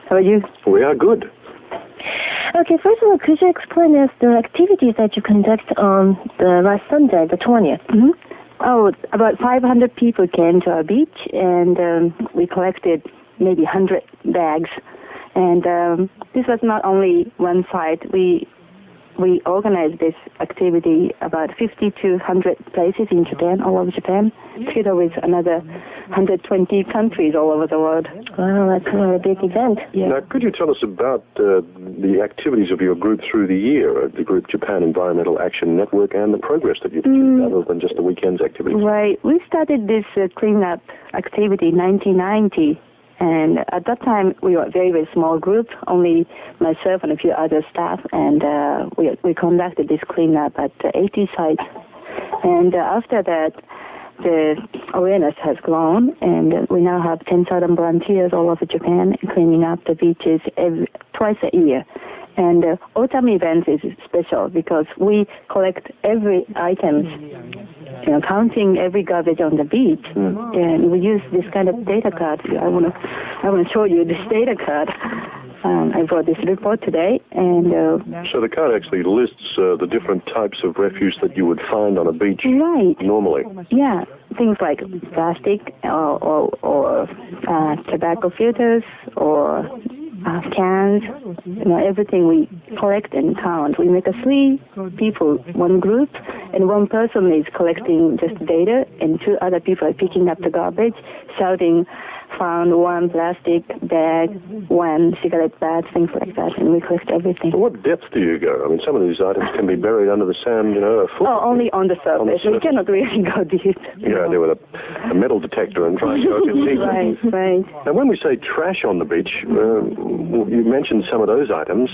How are you? We are good. Okay, first of all, could you explain us the activities that you conduct on the last Sunday, the 20th? Mm-hmm. Oh, about 500 people came to our beach, and we collected maybe 100 bags. And this was not only one site. We organized this activity about 50 to 100 places in Japan, all over Japan, together with another 120 countries all over the world. Wow, that's a big event. Yeah. Now, could you tell us about the activities of your group through the year, the group Japan Environmental Action Network, and the progress that you've achieved other than just the weekend's activities? Right. We started this cleanup activity in 1990. And at that time, we were a very, very small group, only myself and a few other staff, and we conducted this cleanup at 80 sites. And after that, the awareness has grown, and we now have 10,000 volunteers all over Japan cleaning up the beaches twice a year. And autumn events is special because we collect every item, counting every garbage on the beach, and we use this kind of data card. I want to show you this data card. I brought this report today, and so the card actually lists the different types of refuse that you would find on a beach normally. Yeah, things like plastic or tobacco filters or cans, everything we collect and count. We make 3 people, one group, and one person is collecting just data, and 2 other people are picking up the garbage, shouting, found 1 plastic bag, 1 cigarette bag, things like that, and we collect everything. What depth do you go? I mean, some of these items can be buried under the sand, a foot. Oh, only on the surface. We cannot really go deep. Yeah, there with a metal detector and try and go deep. Right. Now, when we say trash on the beach, you mentioned some of those items.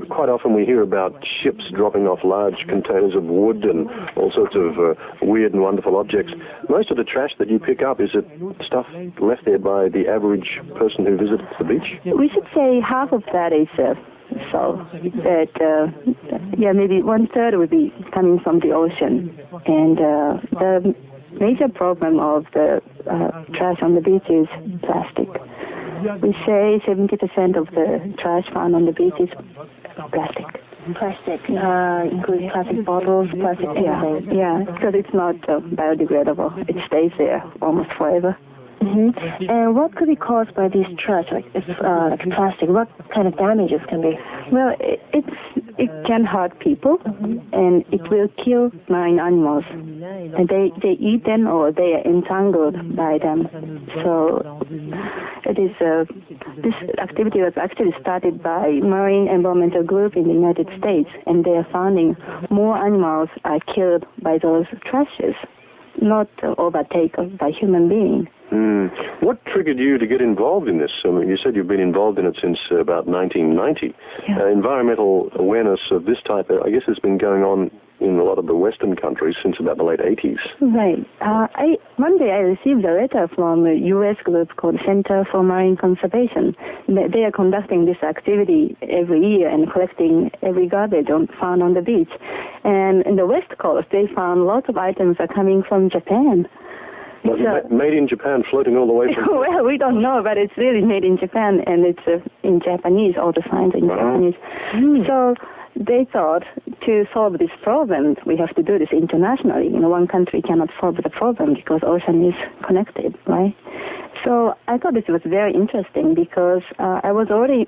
Quite often we hear about ships dropping off large containers of wood and all sorts of weird and wonderful objects. Most of the trash that you pick up, is it stuff left there by the average person who visits the beach? We should say half of that is so that, maybe 1/3 would be coming from the ocean. And the major problem of the trash on the beach is plastic. We say 70% of the trash found on the beach is plastic. Plastic, including plastic bottles, plastic anything. Yeah, because it's not biodegradable. It stays there almost forever. Mm-hmm. And what could be caused by these trash, like plastic? What kind of damages can be? Well, it can hurt people, and it will kill marine animals. And they eat them or they are entangled by them. So it is this activity was actually started by Marine Environmental Group in the United States, and they are finding more animals are killed by those trashes, not overtaken by human beings. What triggered you to get involved in this? I mean, you said you've been involved in it since about 1990. Yeah. Environmental awareness of this type, I guess, has been going on in a lot of the Western countries since about the late 80s. Right. One day I received a letter from a U.S. group called Center for Marine Conservation. They are conducting this activity every year and collecting every garbage found on the beach. And in the West Coast, they found lots of items are coming from Japan. Made in Japan, floating all the way from... Well, we don't know, but it's really made in Japan, and it's in Japanese, all the signs are in Japanese. So they thought to solve this problem, we have to do this internationally. One country cannot solve the problem because ocean is connected, right? So I thought this was very interesting because I was already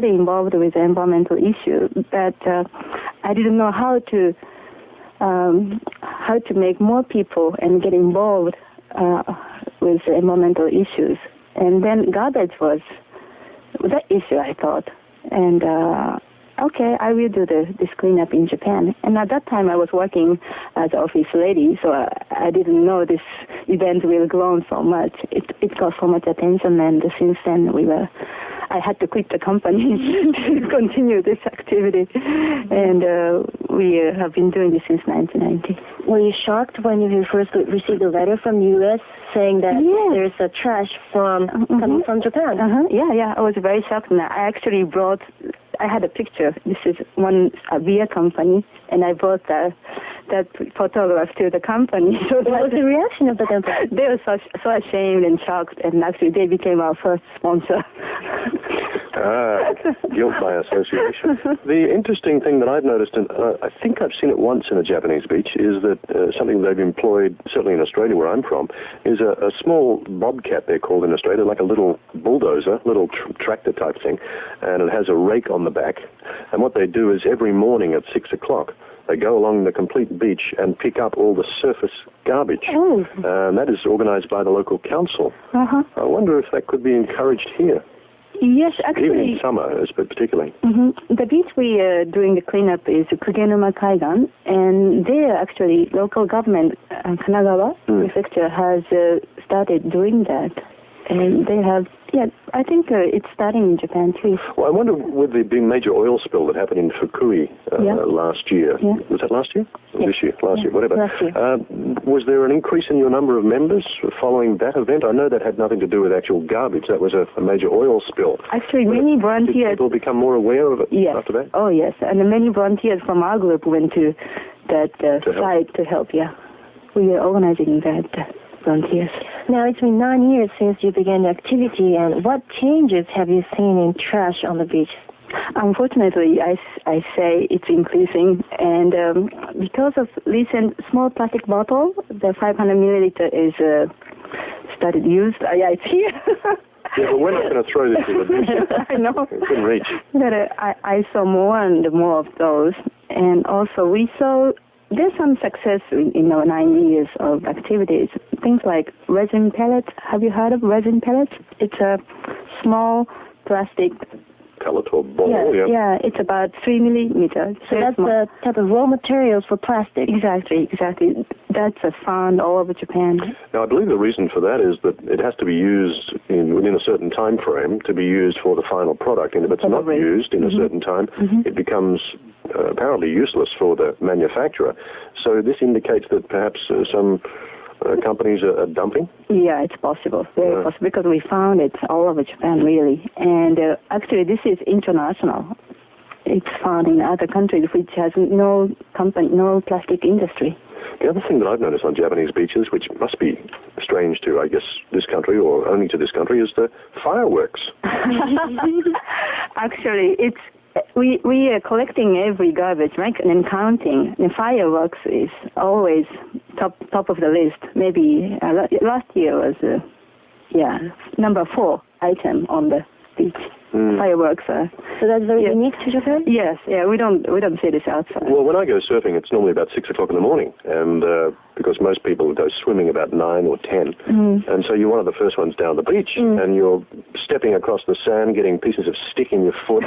involved with the environmental issue, but I didn't know how to make more people and get involved with environmental issues. And then garbage was the issue, I thought. And okay, I will do this cleanup in Japan. And at that time I was working as an office lady, so I didn't know this event will grow so much. It got so much attention, and since then I had to quit the company to continue this activity. And we have been doing this since 1990. Were you shocked when you first received a letter from the U.S. saying that there's a trash coming from Japan? Yeah, I was very shocked. And I actually I had a picture. This is a beer company, and I brought that photograph to the company. So what was the reaction of the company? They were so ashamed and shocked, and actually they became our first sponsor. Guilt by association. The interesting thing that I've noticed, and I think I've seen it once in a Japanese beach, is that something they've employed, certainly in Australia where I'm from, is a small bobcat, they're called in Australia, like a little bulldozer, little tractor type thing, and it has a rake on the back. And what they do is every morning at 6 o'clock, they go along the complete beach and pick up all the surface garbage. Oh. And that is organized by the local council. Uh-huh. I wonder if that could be encouraged here. Yes, actually. Even in summer, particularly. Mm-hmm. The beach we are doing the cleanup is Kugenuma Kaigan, and there actually local government, Kanagawa Prefecture, has started doing that. And they have, I think it's starting in Japan too. Well, I wonder, with the big major oil spill that happened in Fukui last year, was that last year? Yeah. This year? Last year, whatever. Last year. Was there an increase in your number of members following that event? I know that had nothing to do with actual garbage. That was a major oil spill. Actually, many volunteers... Did people become more aware of it after that? Oh, yes. And many volunteers from our group went to that site to help, We are organizing that. Volunteers. Now, it's been 9 years since you began the activity, and what changes have you seen in trash on the beach? Unfortunately, I say it's increasing, and because of recent small plastic bottle, the 500 milliliter is started used. It's here. Yeah, but we're not going to throw this in the beach. I know. It couldn't reach. But I saw more and more of those, and also we saw there's some success in our 9 years of activities. Things like resin pellets. Have you heard of resin pellets? It's a small plastic pellet or ball. Yeah, it's about 3 millimeters. So that's the type of raw materials for plastic. Exactly. That's found all over Japan. Now, I believe the reason for that is that it has to be used within a certain time frame to be used for the final product. And if it's not used in a certain time, it becomes apparently useless for the manufacturer. So this indicates that perhaps some companies are dumping? Yeah, it's possible. Very possible, because we found it all over Japan, really. And actually, this is international. It's found in other countries which has no plastic industry. The other thing that I've noticed on Japanese beaches, which must be strange to, I guess, this country or only to this country, is the fireworks. Actually, we are collecting every garbage, right, and counting. And fireworks is always top of the list. Maybe last year was number 4 item on the beach. Fireworks. So that's very unique to Japan? Yes, we don't see this outside. Well, when I go surfing, it's normally about 6 o'clock in the morning, and because most people go swimming about 9 or 10, and so you're one of the first ones down the beach, and you're stepping across the sand, getting pieces of stick in your foot,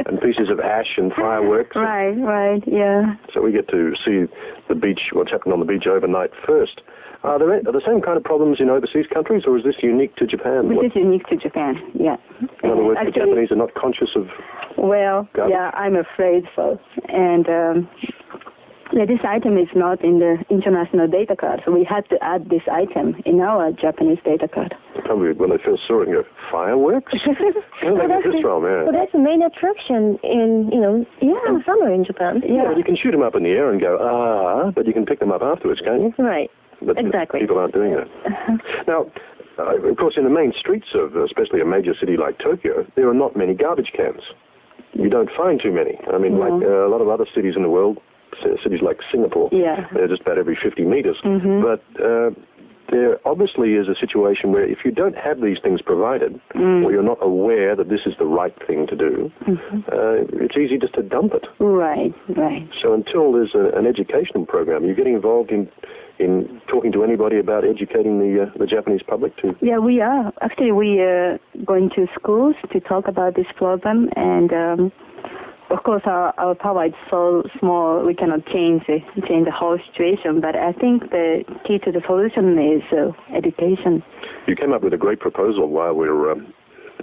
and pieces of ash and fireworks. Right, yeah. So we get to see the beach, what's happening on the beach overnight first. Are the same kind of problems in overseas countries, or is this unique to Japan? This is unique to Japan, yeah. In other words, the Japanese are not conscious of... Well, I'm afraid so. And this item is not in the international data card, so we had to add this item in our Japanese data card. Probably when they first saw it, you go, fireworks? Where did they get this from? Well, that's the main attraction in summer in Japan. Yeah, you can shoot them up in the air and go, but you can pick them up afterwards, can't you? Right. But exactly. People aren't doing that. Now, of course, in the main streets of especially a major city like Tokyo, there are not many garbage cans. You don't find too many. I mean, like a lot of other cities in the world, cities like Singapore, they're just about every 50 meters. But there obviously is a situation where if you don't have these things provided, or you're not aware that this is the right thing to do, it's easy just to dump it. Right. So until there's an educational program, you're getting involved in talking to anybody about educating the Japanese public too? Yeah, we are. Actually, we are going to schools to talk about this problem, and of course our power is so small we cannot change the whole situation, but I think the key to the solution is education. You came up with a great proposal while we were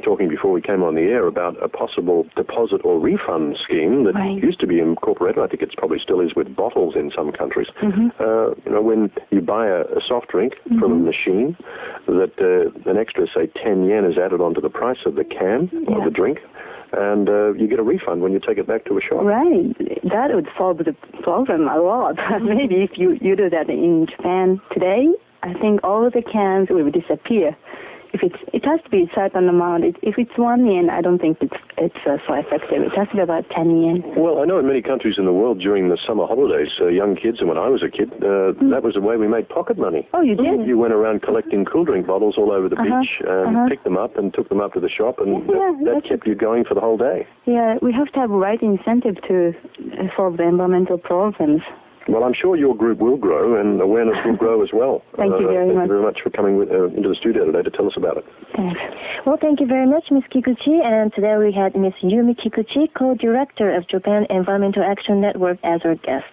talking before we came on the air about a possible deposit or refund scheme that used to be incorporated. I think it probably still is with bottles in some countries. When you buy a soft drink from a machine, that an extra, say, 10 yen is added onto the price of the can or the drink, and you get a refund when you take it back to a shop. Right. That would solve the problem a lot. Maybe if you do that in Japan today, I think all of the cans will disappear. it has to be a certain amount. If it's 1 yen, I don't think it's so effective. It has to be about 10 yen. Well, I know in many countries in the world during the summer holidays, young kids, and when I was a kid, that was the way we made pocket money. Oh, you did? You went around collecting cool drink bottles all over the beach, picked them up and took them up to the shop, and that kept you going for the whole day. Yeah, we have to have right incentive to solve the environmental problems. Well, I'm sure your group will grow, and awareness will grow as well. Thank you very much. Thank you very much for coming into the studio today to tell us about it. Thanks. Well, thank you very much, Ms. Kikuchi. And today we had Ms. Yumi Kikuchi, co-director of Japan Environmental Action Network, as our guest.